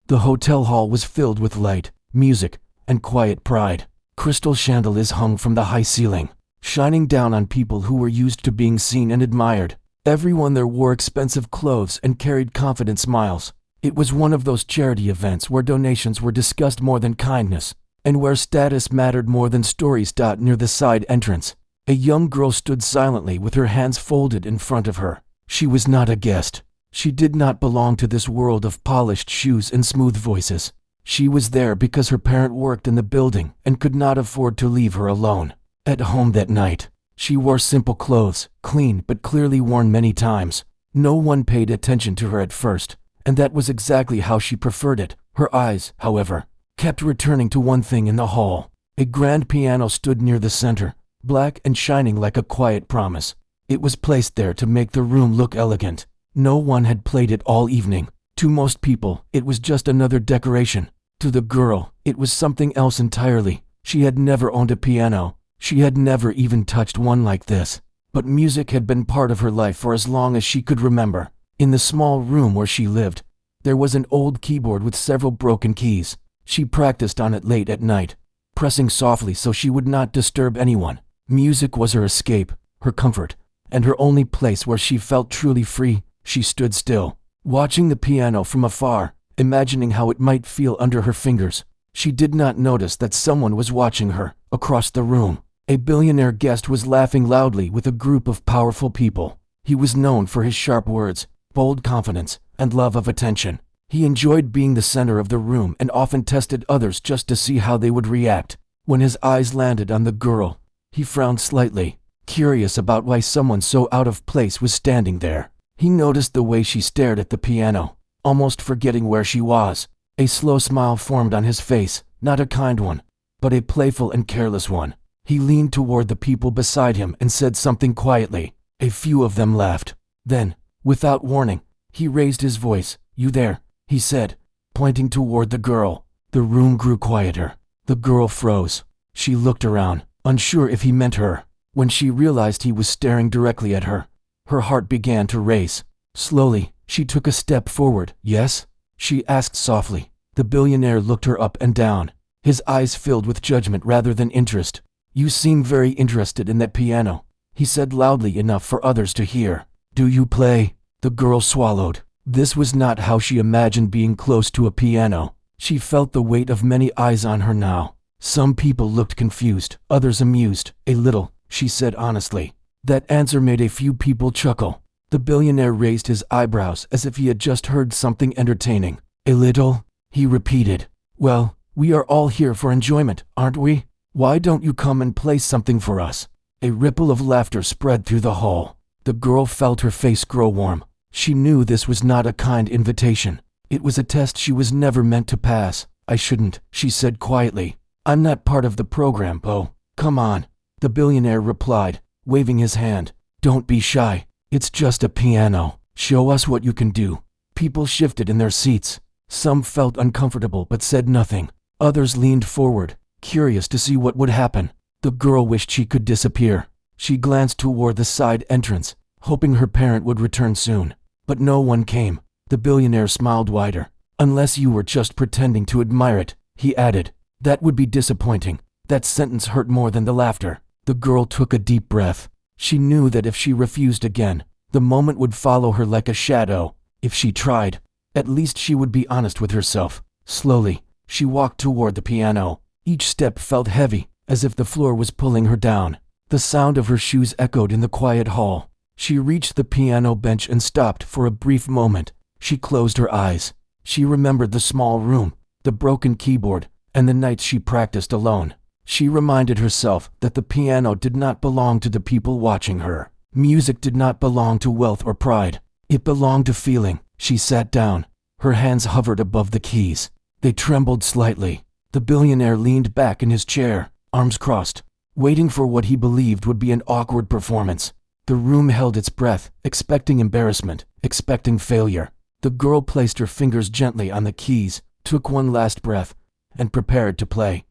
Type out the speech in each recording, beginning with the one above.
The hotel hall was filled with light, music, and quiet pride. Crystal chandeliers hung from the high ceiling, shining down on people who were used to being seen and admired. Everyone there wore expensive clothes and carried confident smiles. It was one of those charity events where donations were discussed more than kindness, and where status mattered more than stories. Near the side entrance, a young girl stood silently with her hands folded in front of her. She was not a guest. She did not belong to this world of polished shoes and smooth voices. She was there because her parent worked in the building and could not afford to leave her alone. At home that night, she wore simple clothes, clean but clearly worn many times. No one paid attention to her at first, and that was exactly how she preferred it. Her eyes, however, kept returning to one thing in the hall. A grand piano stood near the center, black and shining like a quiet promise. It was placed there to make the room look elegant. No one had played it all evening. To most people, it was just another decoration. To the girl, it was something else entirely. She had never owned a piano. She had never even touched one like this. But music had been part of her life for as long as she could remember. In the small room where she lived, there was an old keyboard with several broken keys. She practiced on it late at night, pressing softly so she would not disturb anyone. Music was her escape, her comfort, and her only place where she felt truly free. She stood still, watching the piano from afar, imagining how it might feel under her fingers. She did not notice that someone was watching her. Across the room, a billionaire guest was laughing loudly with a group of powerful people. He was known for his sharp words, bold confidence, and love of attention. He enjoyed being the center of the room and often tested others just to see how they would react. When his eyes landed on the girl, he frowned slightly, curious about why someone so out of place was standing there. He noticed the way she stared at the piano, almost forgetting where she was. A slow smile formed on his face, not a kind one, but a playful and careless one. He leaned toward the people beside him and said something quietly. A few of them laughed. Then, without warning, he raised his voice. "You there?" he said, pointing toward the girl. The room grew quieter. The girl froze. She looked around, unsure if he meant her. When she realized he was staring directly at her, her heart began to race. Slowly, she took a step forward. "Yes?" she asked softly. The billionaire looked her up and down, his eyes filled with judgment rather than interest. "You seem very interested in that piano," he said loudly enough for others to hear. "Do you play?" The girl swallowed. This was not how she imagined being close to a piano. She felt the weight of many eyes on her now. Some people looked confused, others amused. "A little," she said honestly. That answer made a few people chuckle. The billionaire raised his eyebrows as if he had just heard something entertaining. "A little?" he repeated. "Well, we are all here for enjoyment, aren't we? Why don't you come and play something for us?" A ripple of laughter spread through the hall. The girl felt her face grow warm. She knew this was not a kind invitation. It was a test she was never meant to pass. "I shouldn't," she said quietly. "I'm not part of the program, oh, come on," the billionaire replied, waving his hand. "Don't be shy. It's just a piano. Show us what you can do." People shifted in their seats. Some felt uncomfortable but said nothing. Others leaned forward, curious to see what would happen. The girl wished she could disappear. She glanced toward the side entrance, hoping her parent would return soon. But no one came. The billionaire smiled wider. "Unless you were just pretending to admire it," he added. "That would be disappointing." That sentence hurt more than the laughter. The girl took a deep breath. She knew that if she refused again, the moment would follow her like a shadow. If she tried, at least she would be honest with herself. Slowly, she walked toward the piano. Each step felt heavy, as if the floor was pulling her down. The sound of her shoes echoed in the quiet hall. She reached the piano bench and stopped for a brief moment. She closed her eyes. She remembered the small room, the broken keyboard, and the nights she practiced alone. She reminded herself that the piano did not belong to the people watching her. Music did not belong to wealth or pride. It belonged to feeling. She sat down. Her hands hovered above the keys. They trembled slightly. The billionaire leaned back in his chair, arms crossed, waiting for what he believed would be an awkward performance. The room held its breath, expecting embarrassment, expecting failure. The girl placed her fingers gently on the keys, took one last breath, and prepared to play.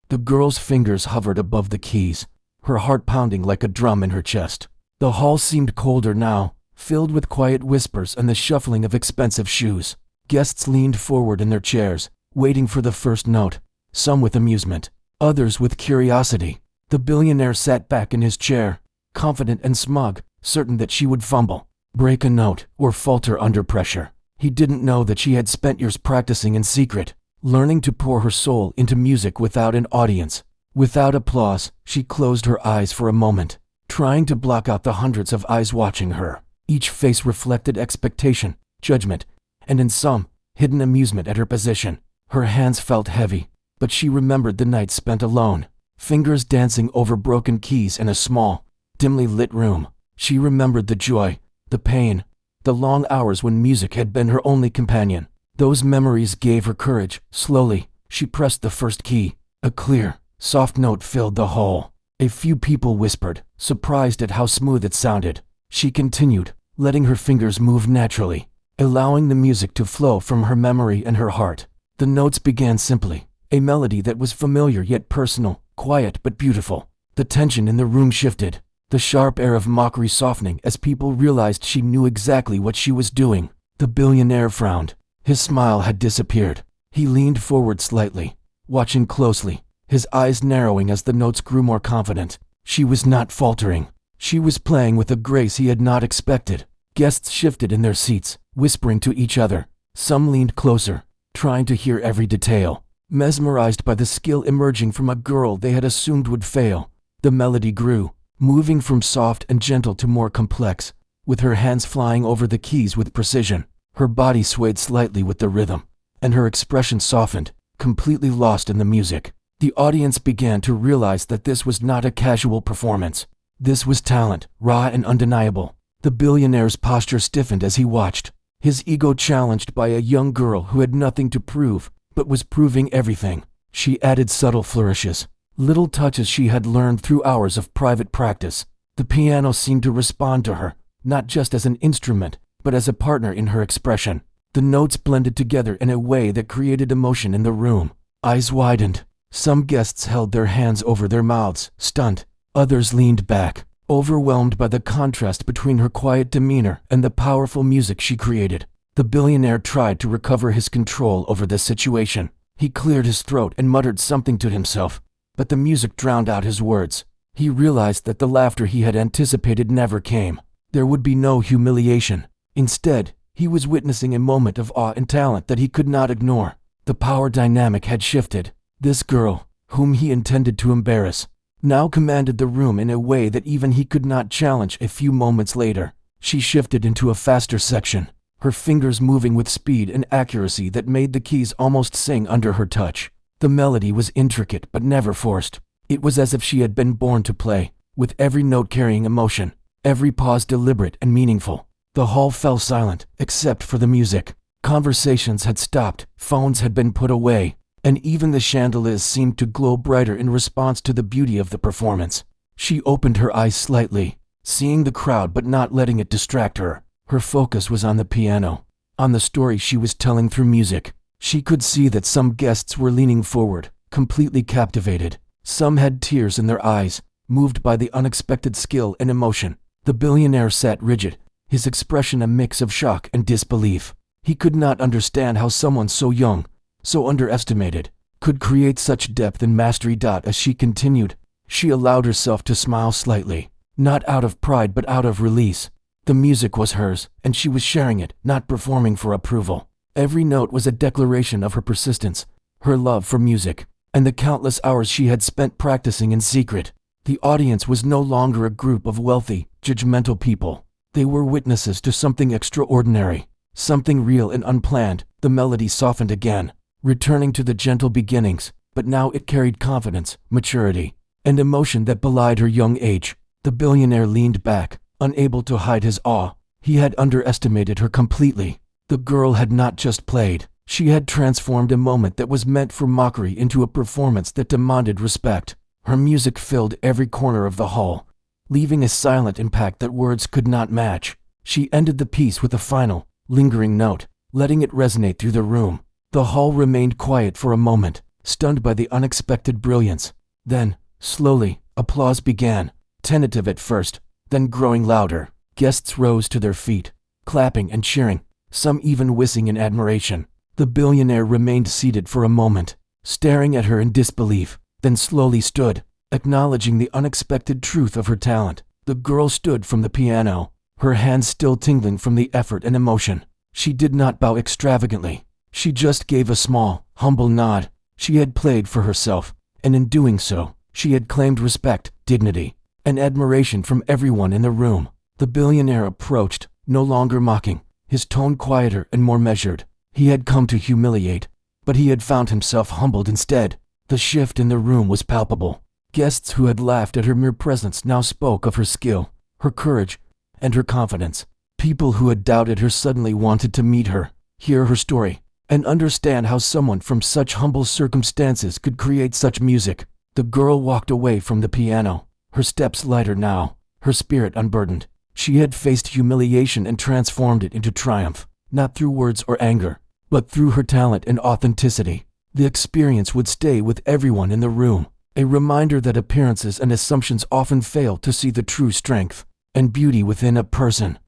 The girl's fingers hovered above the keys, her heart pounding like a drum in her chest. The hall seemed colder now, filled with quiet whispers and the shuffling of expensive shoes. Guests leaned forward in their chairs, waiting for the first note, some with amusement, others with curiosity. The billionaire sat back in his chair, confident and smug, certain that she would fumble, break a note, or falter under pressure. He didn't know that she had spent years practicing in secret, learning to pour her soul into music without an audience. Without applause, she closed her eyes for a moment, trying to block out the hundreds of eyes watching her. Each face reflected expectation, judgment, and in some, hidden amusement at her position. Her hands felt heavy, but she remembered the night spent alone, fingers dancing over broken keys in a small, dimly lit room. She remembered the joy, the pain, the long hours when music had been her only companion. Those memories gave her courage. Slowly, she pressed the first key. A clear, soft note filled the hall. A few people whispered, surprised at how smooth it sounded. She continued, letting her fingers move naturally, allowing the music to flow from her memory and her heart. The notes began simply, a melody that was familiar yet personal, quiet but beautiful. The tension in the room shifted, the sharp air of mockery softening as people realized she knew exactly what she was doing. The billionaire frowned. His smile had disappeared. He leaned forward slightly, watching closely, his eyes narrowing as the notes grew more confident. She was not faltering. She was playing with a grace he had not expected. Guests shifted in their seats, whispering to each other. Some leaned closer, trying to hear every detail, mesmerized by the skill emerging from a girl they had assumed would fail. The melody grew, moving from soft and gentle to more complex, with her hands flying over the keys with precision. Her body swayed slightly with the rhythm, and her expression softened, completely lost in the music. The audience began to realize that this was not a casual performance. This was talent, raw and undeniable. The billionaire's posture stiffened as he watched, his ego challenged by a young girl who had nothing to prove, but was proving everything. She added subtle flourishes, little touches she had learned through hours of private practice. The piano seemed to respond to her, not just as an instrument, but as a partner in her expression. The notes blended together in a way that created emotion in the room. Eyes widened. Some guests held their hands over their mouths, stunned. Others leaned back, overwhelmed by the contrast between her quiet demeanor and the powerful music she created. The billionaire tried to recover his control over the situation. He cleared his throat and muttered something to himself, but the music drowned out his words. He realized that the laughter he had anticipated never came. There would be no humiliation. Instead, he was witnessing a moment of awe and talent that he could not ignore. The power dynamic had shifted. This girl, whom he intended to embarrass, now commanded the room in a way that even he could not challenge. A few moments later, she shifted into a faster section, her fingers moving with speed and accuracy that made the keys almost sing under her touch. The melody was intricate but never forced. It was as if she had been born to play, with every note carrying emotion, every pause deliberate and meaningful. The hall fell silent, except for the music. Conversations had stopped, phones had been put away, and even the chandeliers seemed to glow brighter in response to the beauty of the performance. She opened her eyes slightly, seeing the crowd but not letting it distract her. Her focus was on the piano, on the story she was telling through music. She could see that some guests were leaning forward, completely captivated. Some had tears in their eyes, moved by the unexpected skill and emotion. The billionaire sat rigid, his expression a mix of shock and disbelief. He could not understand how someone so young, so underestimated, could create such depth and mastery. As she continued, she allowed herself to smile slightly, not out of pride but out of release. The music was hers, and she was sharing it, not performing for approval. Every note was a declaration of her persistence, her love for music, and the countless hours she had spent practicing in secret. The audience was no longer a group of wealthy, judgmental people. They were witnesses to something extraordinary, something real and unplanned. The melody softened again, returning to the gentle beginnings, but now it carried confidence, maturity, and emotion that belied her young age. The billionaire leaned back, unable to hide his awe. He had underestimated her completely. The girl had not just played, she had transformed a moment that was meant for mockery into a performance that demanded respect. Her music filled every corner of the hall, leaving a silent impact that words could not match. She ended the piece with a final, lingering note, letting it resonate through the room. The hall remained quiet for a moment, stunned by the unexpected brilliance. Then, slowly, applause began, tentative at first, then growing louder. Guests rose to their feet, clapping and cheering, some even whistling in admiration. The billionaire remained seated for a moment, staring at her in disbelief, then slowly stood, acknowledging the unexpected truth of her talent. The girl stood from the piano, her hands still tingling from the effort and emotion. She did not bow extravagantly. She just gave a small, humble nod. She had played for herself, and in doing so, she had claimed respect, dignity, and admiration from everyone in the room. The billionaire approached, no longer mocking, his tone quieter and more measured. He had come to humiliate, but he had found himself humbled instead. The shift in the room was palpable. Guests who had laughed at her mere presence now spoke of her skill, her courage, and her confidence. People who had doubted her suddenly wanted to meet her, hear her story, and understand how someone from such humble circumstances could create such music. The girl walked away from the piano, her steps lighter now, her spirit unburdened. She had faced humiliation and transformed it into triumph, not through words or anger, but through her talent and authenticity. The experience would stay with everyone in the room, a reminder that appearances and assumptions often fail to see the true strength and beauty within a person.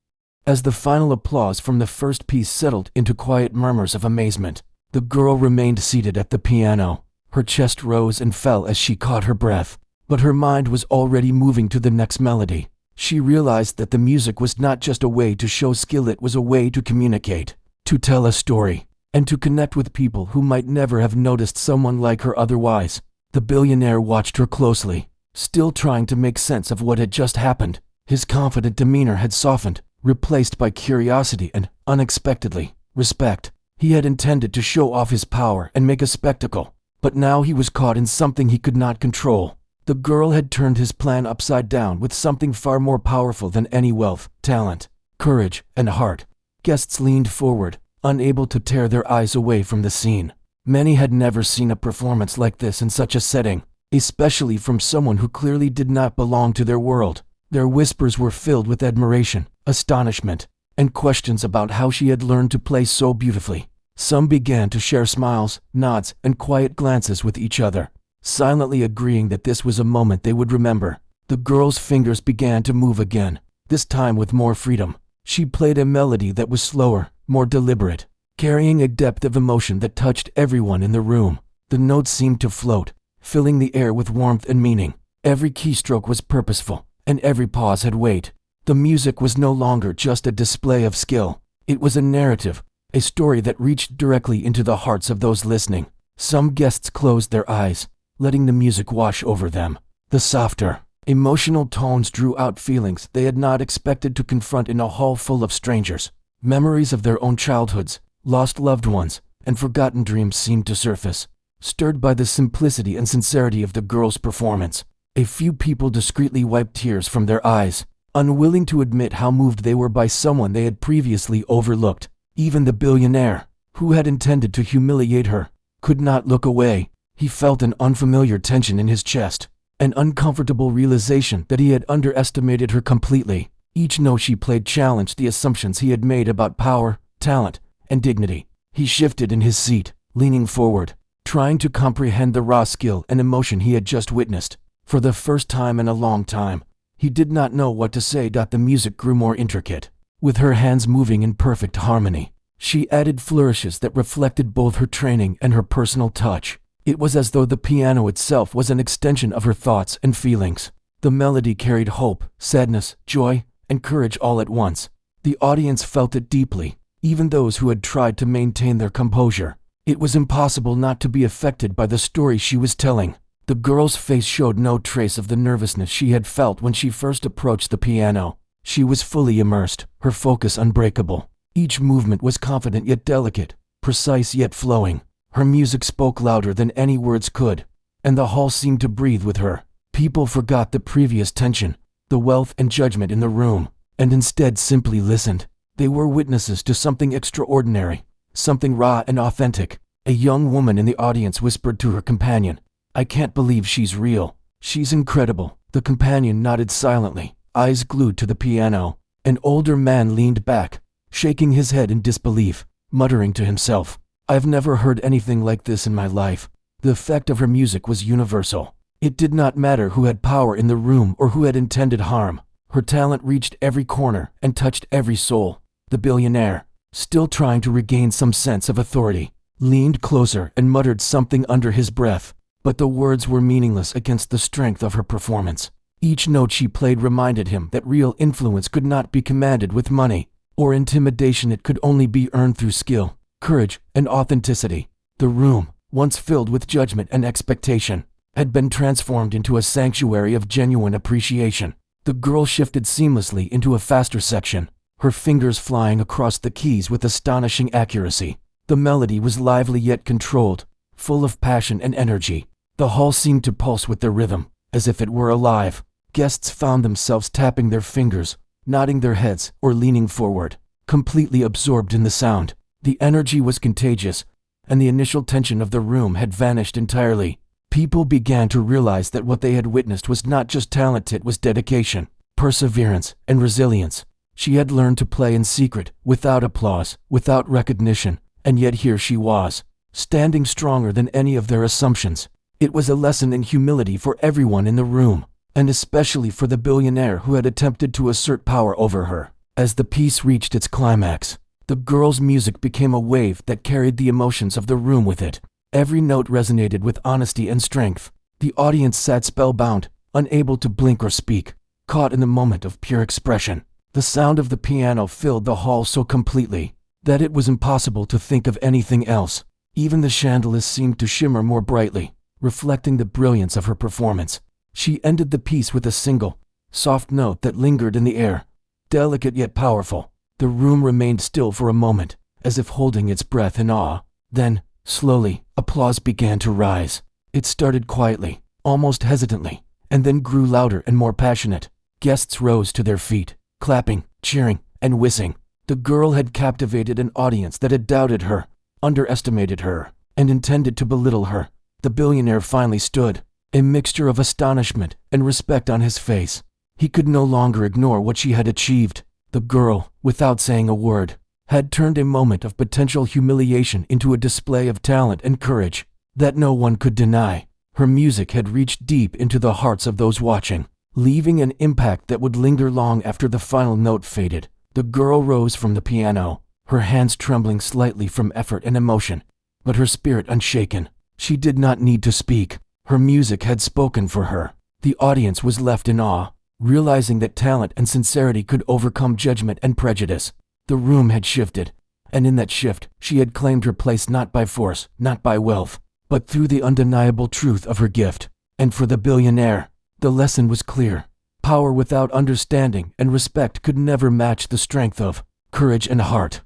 As the final applause from the first piece settled into quiet murmurs of amazement, the girl remained seated at the piano. Her chest rose and fell as she caught her breath, but her mind was already moving to the next melody. She realized that the music was not just a way to show skill, it was a way to communicate, to tell a story, and to connect with people who might never have noticed someone like her otherwise. The billionaire watched her closely, still trying to make sense of what had just happened. His confident demeanor had softened, replaced by curiosity and, unexpectedly, respect. He had intended to show off his power and make a spectacle, but now he was caught in something he could not control. The girl had turned his plan upside down with something far more powerful than any wealth, talent, courage, and heart. Guests leaned forward, unable to tear their eyes away from the scene. Many had never seen a performance like this in such a setting, especially from someone who clearly did not belong to their world. Their whispers were filled with admiration, astonishment, and questions about how she had learned to play so beautifully. Some began to share smiles, nods, and quiet glances with each other, silently agreeing that this was a moment they would remember. The girl's fingers began to move again, this time with more freedom. She played a melody that was slower, more deliberate, carrying a depth of emotion that touched everyone in the room. The notes seemed to float, filling the air with warmth and meaning. Every keystroke was purposeful, and every pause had weight. The music was no longer just a display of skill. It was a narrative, a story that reached directly into the hearts of those listening. Some guests closed their eyes, letting the music wash over them. The softer, emotional tones drew out feelings they had not expected to confront in a hall full of strangers. Memories of their own childhoods, lost loved ones, and forgotten dreams seemed to surface, stirred by the simplicity and sincerity of the girl's performance. A few people discreetly wiped tears from their eyes, unwilling to admit how moved they were by someone they had previously overlooked. Even the billionaire, who had intended to humiliate her, could not look away. He felt an unfamiliar tension in his chest, an uncomfortable realization that he had underestimated her completely. Each note she played challenged the assumptions he had made about power, talent, and dignity. He shifted in his seat, leaning forward, trying to comprehend the raw skill and emotion he had just witnessed. For the first time in a long time, he did not know what to say. The music grew more intricate, with her hands moving in perfect harmony. She added flourishes that reflected both her training and her personal touch. It was as though the piano itself was an extension of her thoughts and feelings. The melody carried hope, sadness, joy, and courage all at once. The audience felt it deeply, even those who had tried to maintain their composure. It was impossible not to be affected by the story she was telling. The girl's face showed no trace of the nervousness she had felt when she first approached the piano. She was fully immersed, her focus unbreakable. Each movement was confident yet delicate, precise yet flowing. Her music spoke louder than any words could, and the hall seemed to breathe with her. People forgot the previous tension, the wealth and judgment in the room, and instead simply listened. They were witnesses to something extraordinary, something raw and authentic. A young woman in the audience whispered to her companion, "I can't believe she's real. She's incredible." The companion nodded silently, eyes glued to the piano. An older man leaned back, shaking his head in disbelief, muttering to himself, "I've never heard anything like this in my life." The effect of her music was universal. It did not matter who had power in the room or who had intended harm. Her talent reached every corner and touched every soul. The billionaire, still trying to regain some sense of authority, leaned closer and muttered something under his breath, but the words were meaningless against the strength of her performance. Each note she played reminded him that real influence could not be commanded with money or intimidation. It could only be earned through skill, courage, and authenticity. The room, once filled with judgment and expectation, had been transformed into a sanctuary of genuine appreciation. The girl shifted seamlessly into a faster section, her fingers flying across the keys with astonishing accuracy. The melody was lively yet controlled, full of passion and energy. The hall seemed to pulse with the rhythm, as if it were alive. Guests found themselves tapping their fingers, nodding their heads, or leaning forward, completely absorbed in the sound. The energy was contagious, and the initial tension of the room had vanished entirely. People began to realize that what they had witnessed was not just talent, it was dedication, perseverance, and resilience. She had learned to play in secret, without applause, without recognition, and yet here she was, standing stronger than any of their assumptions. It was a lesson in humility for everyone in the room, and especially for the billionaire who had attempted to assert power over her. As the piece reached its climax, the girl's music became a wave that carried the emotions of the room with it. Every note resonated with honesty and strength. The audience sat spellbound, unable to blink or speak, caught in the moment of pure expression. The sound of the piano filled the hall so completely that it was impossible to think of anything else. Even the chandeliers seemed to shimmer more brightly, reflecting the brilliance of her performance. She ended the piece with a single, soft note that lingered in the air, delicate yet powerful. The room remained still for a moment, as if holding its breath in awe. Then, slowly, applause began to rise. It started quietly, almost hesitantly, and then grew louder and more passionate. Guests rose to their feet, clapping, cheering, and whistling. The girl had captivated an audience that had doubted her, underestimated her, and intended to belittle her. The billionaire finally stood, a mixture of astonishment and respect on his face. He could no longer ignore what she had achieved. The girl, without saying a word, had turned a moment of potential humiliation into a display of talent and courage that no one could deny. Her music had reached deep into the hearts of those watching, leaving an impact that would linger long after the final note faded. The girl rose from the piano, her hands trembling slightly from effort and emotion, but her spirit unshaken. She did not need to speak. Her music had spoken for her. The audience was left in awe, realizing that talent and sincerity could overcome judgment and prejudice. The room had shifted, and in that shift, she had claimed her place not by force, not by wealth, but through the undeniable truth of her gift. And for the billionaire, the lesson was clear. Power without understanding and respect could never match the strength of courage and heart.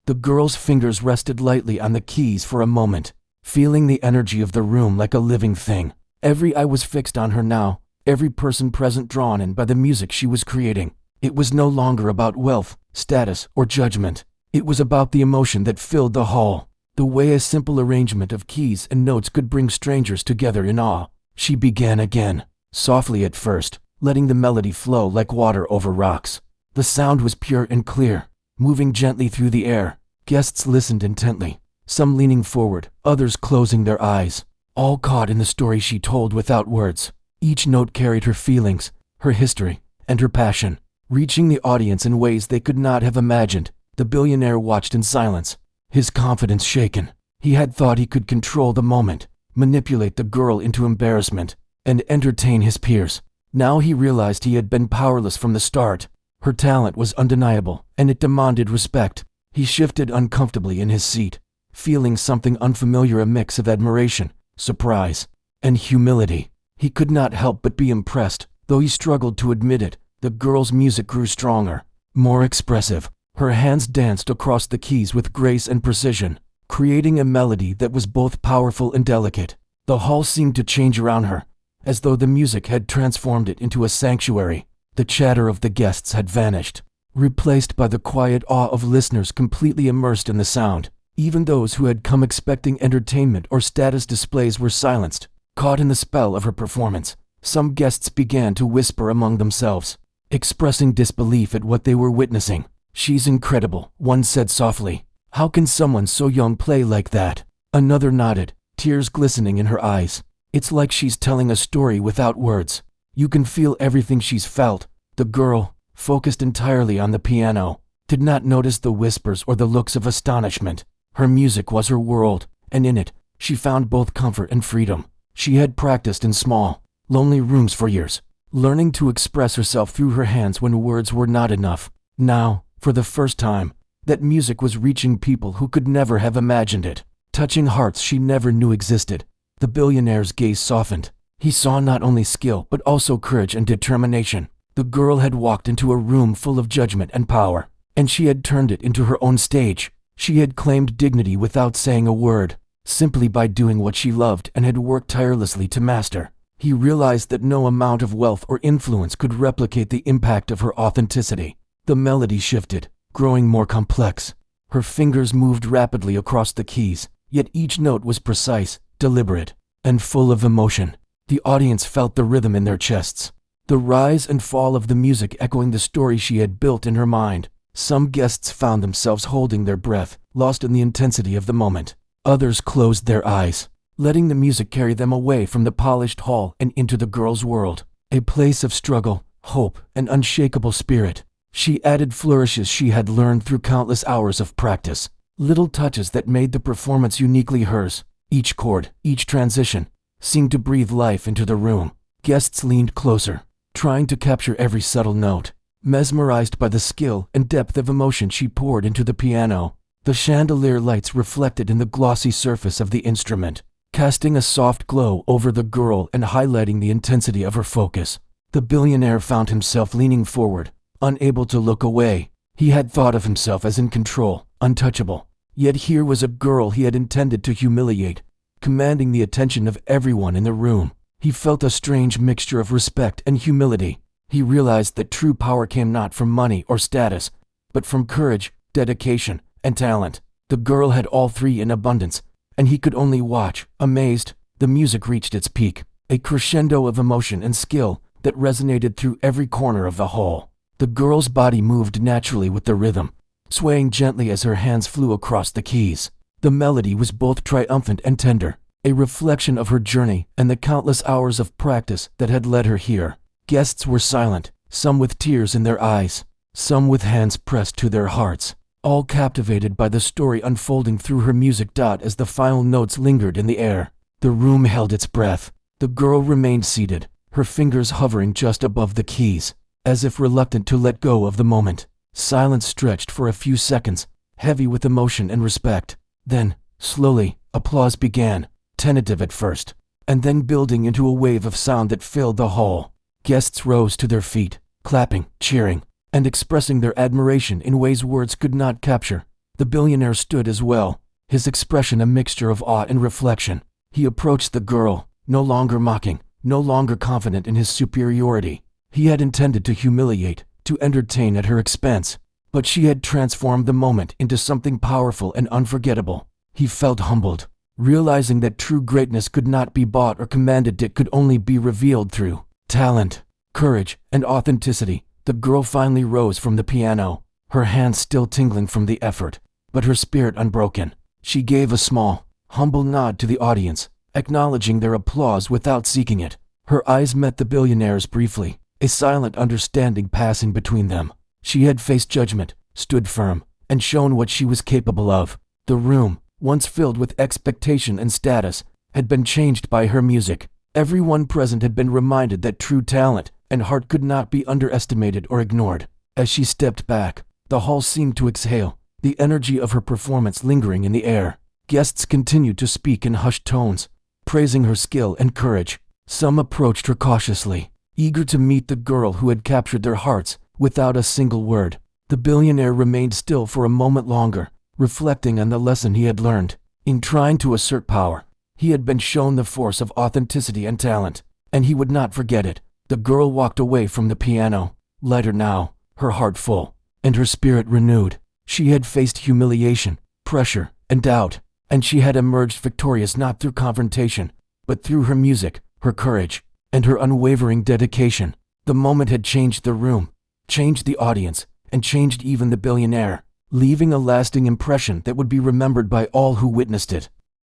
The girl's fingers rested lightly on the keys for a moment, feeling the energy of the room like a living thing. Every eye was fixed on her now, every person present drawn in by the music she was creating. It was no longer about wealth, status, or judgment. It was about the emotion that filled the hall, the way a simple arrangement of keys and notes could bring strangers together in awe. She began again, softly at first, letting the melody flow like water over rocks. The sound was pure and clear, moving gently through the air. Guests listened intently, some leaning forward, others closing their eyes, all caught in the story she told without words. Each note carried her feelings, her history, and her passion, reaching the audience in ways they could not have imagined. The billionaire watched in silence, his confidence shaken. He had thought he could control the moment, manipulate the girl into embarrassment, and entertain his peers. Now he realized he had been powerless from the start. Her talent was undeniable, and it demanded respect. He shifted uncomfortably in his seat, feeling something unfamiliar, a mix of admiration, surprise, and humility. He could not help but be impressed, though he struggled to admit it. The girl's music grew stronger, more expressive. Her hands danced across the keys with grace and precision, creating a melody that was both powerful and delicate. The hall seemed to change around her, as though the music had transformed it into a sanctuary. The chatter of the guests had vanished, replaced by the quiet awe of listeners completely immersed in the sound. Even those who had come expecting entertainment or status displays were silenced, caught in the spell of her performance. Some guests began to whisper among themselves, expressing disbelief at what they were witnessing. "She's incredible," one said softly. "How can someone so young play like that?" Another nodded, tears glistening in her eyes. "It's like she's telling a story without words. You can feel everything she's felt." The girl, focused entirely on the piano, did not notice the whispers or the looks of astonishment. Her music was her world, and in it, she found both comfort and freedom. She had practiced in small, lonely rooms for years, learning to express herself through her hands when words were not enough. Now, for the first time, that music was reaching people who could never have imagined it, touching hearts she never knew existed. The billionaire's gaze softened. He saw not only skill but also courage and determination. The girl had walked into a room full of judgment and power, and she had turned it into her own stage. She had claimed dignity without saying a word, simply by doing what she loved and had worked tirelessly to master. He realized that no amount of wealth or influence could replicate the impact of her authenticity. The melody shifted, growing more complex. Her fingers moved rapidly across the keys, yet each note was precise, deliberate, and full of emotion. The audience felt the rhythm in their chests, the rise and fall of the music echoing the story she had built in her mind. Some guests found themselves holding their breath, lost in the intensity of the moment. Others closed their eyes, letting the music carry them away from the polished hall and into the girl's world, a place of struggle, hope, and unshakable spirit. She added flourishes she had learned through countless hours of practice, little touches that made the performance uniquely hers. Each chord, each transition, seemed to breathe life into the room. Guests leaned closer, trying to capture every subtle note, mesmerized by the skill and depth of emotion she poured into the piano. The chandelier lights reflected in the glossy surface of the instrument, casting a soft glow over the girl and highlighting the intensity of her focus. The billionaire found himself leaning forward, unable to look away. He had thought of himself as in control, untouchable. Yet here was a girl he had intended to humiliate, commanding the attention of everyone in the room. He felt a strange mixture of respect and humility. He realized that true power came not from money or status, but from courage, dedication, and talent. The girl had all three in abundance, and he could only watch, amazed. The music reached its peak, a crescendo of emotion and skill that resonated through every corner of the hall. The girl's body moved naturally with the rhythm, swaying gently as her hands flew across the keys. The melody was both triumphant and tender, a reflection of her journey and the countless hours of practice that had led her here. Guests were silent, some with tears in their eyes, some with hands pressed to their hearts, all captivated by the story unfolding through her music. As the final notes lingered in the air, the room held its breath. The girl remained seated, her fingers hovering just above the keys, as if reluctant to let go of the moment. Silence stretched for a few seconds, heavy with emotion and respect. Then, slowly, applause began, tentative at first, and then building into a wave of sound that filled the hall. Guests rose to their feet, clapping, cheering, and expressing their admiration in ways words could not capture. The billionaire stood as well, his expression a mixture of awe and reflection. He approached the girl, no longer mocking, no longer confident in his superiority. He had intended to humiliate, to entertain at her expense, but she had transformed the moment into something powerful and unforgettable. He felt humbled, realizing that true greatness could not be bought or commanded. It could only be revealed through talent, courage, and authenticity. The girl finally rose from the piano, her hands still tingling from the effort, but her spirit unbroken. She gave a small, humble nod to the audience, acknowledging their applause without seeking it. Her eyes met the billionaire's briefly, a silent understanding passing between them. She had faced judgment, stood firm, and shown what she was capable of. The room, once filled with expectation and status, had been changed by her music. Everyone present had been reminded that true talent and heart could not be underestimated or ignored. As she stepped back, the hall seemed to exhale, the energy of her performance lingering in the air. Guests continued to speak in hushed tones, praising her skill and courage. Some approached her cautiously, eager to meet the girl who had captured their hearts without a single word. The billionaire remained still for a moment longer, reflecting on the lesson he had learned. In trying to assert power, he had been shown the force of authenticity and talent, and he would not forget it. The girl walked away from the piano, lighter now, her heart full, and her spirit renewed. She had faced humiliation, pressure, and doubt, and she had emerged victorious not through confrontation, but through her music, her courage, and her unwavering dedication. The moment had changed the room, changed the audience, and changed even the billionaire, leaving a lasting impression that would be remembered by all who witnessed it.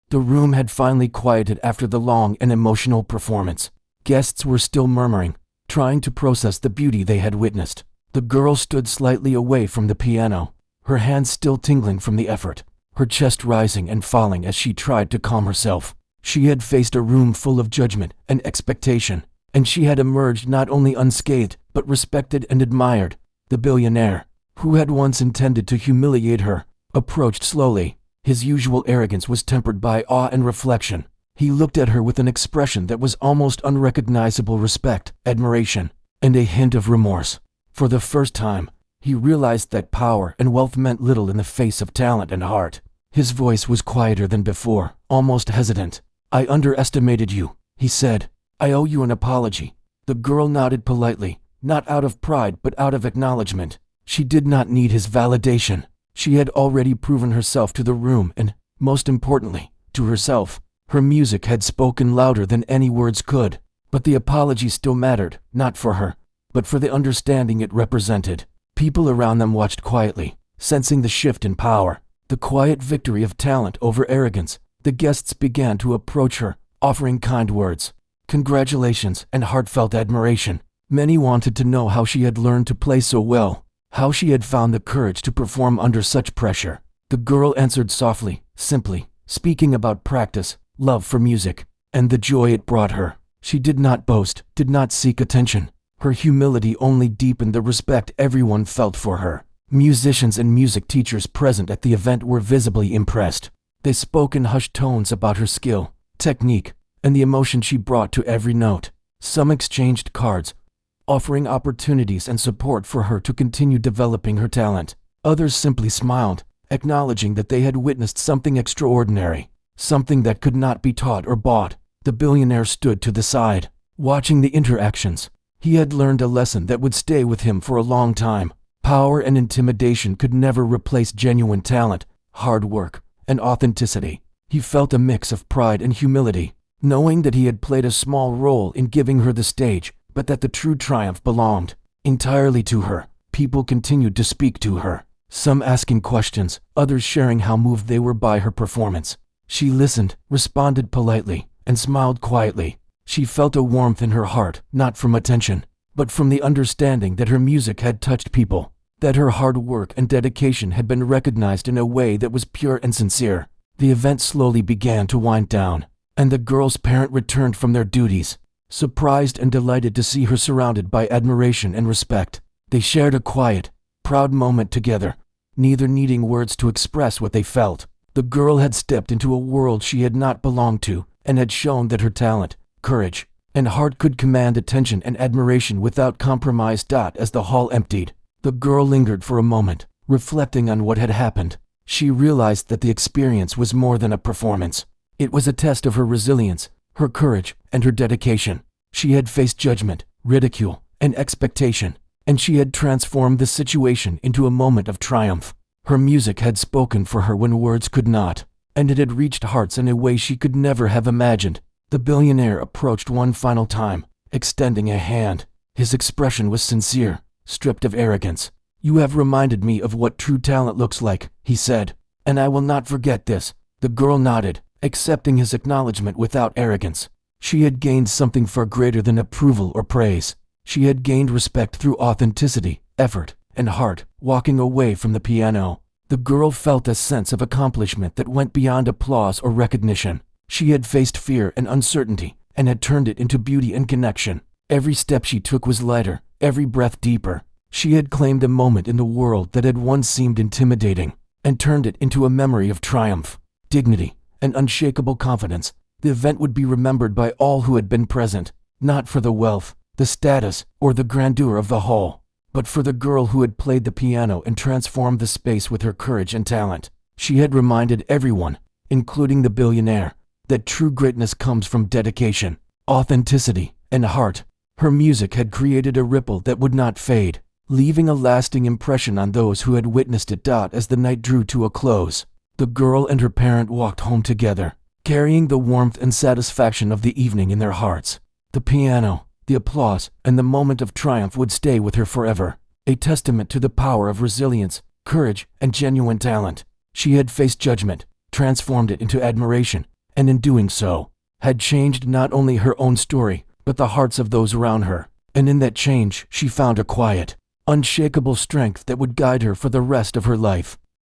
The room had finally quieted after the long and emotional performance. Guests were still murmuring, trying to process the beauty they had witnessed. The girl stood slightly away from the piano, her hands still tingling from the effort, her chest rising and falling as she tried to calm herself. She had faced a room full of judgment and expectation, and she had emerged not only unscathed, but respected and admired. The billionaire, who had once intended to humiliate her, approached slowly. His usual arrogance was tempered by awe and reflection. He looked at her with an expression that was almost unrecognizable: respect, admiration, and a hint of remorse. For the first time, he realized that power and wealth meant little in the face of talent and heart. His voice was quieter than before, almost hesitant. "I underestimated you," he said. "I owe you an apology." The girl nodded politely, not out of pride but out of acknowledgement. She did not need his validation. She had already proven herself to the room and, most importantly, to herself. Her music had spoken louder than any words could. But the apology still mattered, not for her, but for the understanding it represented. People around them watched quietly, sensing the shift in power, the quiet victory of talent over arrogance. The guests began to approach her, offering kind words, congratulations, and heartfelt admiration. Many wanted to know how she had learned to play so well, how she had found the courage to perform under such pressure. The girl answered softly, simply, speaking about practice, love for music, and the joy it brought her. She did not boast, did not seek attention. Her humility only deepened the respect everyone felt for her. Musicians and music teachers present at the event were visibly impressed. They spoke in hushed tones about her skill, technique, and the emotion she brought to every note. Some exchanged cards, offering opportunities and support for her to continue developing her talent. Others simply smiled, acknowledging that they had witnessed something extraordinary, something that could not be taught or bought. The billionaire stood to the side, watching the interactions. He had learned a lesson that would stay with him for a long time. Power and intimidation could never replace genuine talent, hard work, and authenticity. He felt a mix of pride and humility, knowing that he had played a small role in giving her the stage, but that the true triumph belonged entirely to her. People continued to speak to her, some asking questions, others sharing how moved they were by her performance. She listened, responded politely, and smiled quietly. She felt a warmth in her heart, not from attention, but from the understanding that her music had touched people, that her hard work and dedication had been recognized in a way that was pure and sincere. The event slowly began to wind down, and the girl's parents returned from their duties, surprised and delighted to see her surrounded by admiration and respect. They shared a quiet, proud moment together, neither needing words to express what they felt. The girl had stepped into a world she had not belonged to, and had shown that her talent, courage, and heart could command attention and admiration without compromise. As the hall emptied, the girl lingered for a moment, reflecting on what had happened. She realized that the experience was more than a performance. It was a test of her resilience, her courage, and her dedication. She had faced judgment, ridicule, and expectation, and she had transformed the situation into a moment of triumph. Her music had spoken for her when words could not, and it had reached hearts in a way she could never have imagined. The billionaire approached one final time, extending a hand. His expression was sincere, stripped of arrogance. "You have reminded me of what true talent looks like," he said, "and I will not forget this." The girl nodded, accepting his acknowledgement without arrogance. She had gained something far greater than approval or praise. She had gained respect through authenticity, effort, and heart. Walking away from the piano, the girl felt a sense of accomplishment that went beyond applause or recognition. She had faced fear and uncertainty, and had turned it into beauty and connection. Every step she took was lighter, every breath deeper. She had claimed a moment in the world that had once seemed intimidating, and turned it into a memory of triumph, dignity, and unshakable confidence. The event would be remembered by all who had been present, not for the wealth, the status, or the grandeur of the hall, but for the girl who had played the piano and transformed the space with her courage and talent. She had reminded everyone, including the billionaire, that true greatness comes from dedication, authenticity, and heart. Her music had created a ripple that would not fade, leaving a lasting impression on those who had witnessed it. As the night drew to a close, the girl and her parent walked home together, carrying the warmth and satisfaction of the evening in their hearts. The piano, the applause, and the moment of triumph would stay with her forever, a testament to the power of resilience, courage, and genuine talent. She had faced judgment, transformed it into admiration, and in doing so, had changed not only her own story, but the hearts of those around her. And in that change, she found a quiet, unshakable strength that would guide her for the rest of her life.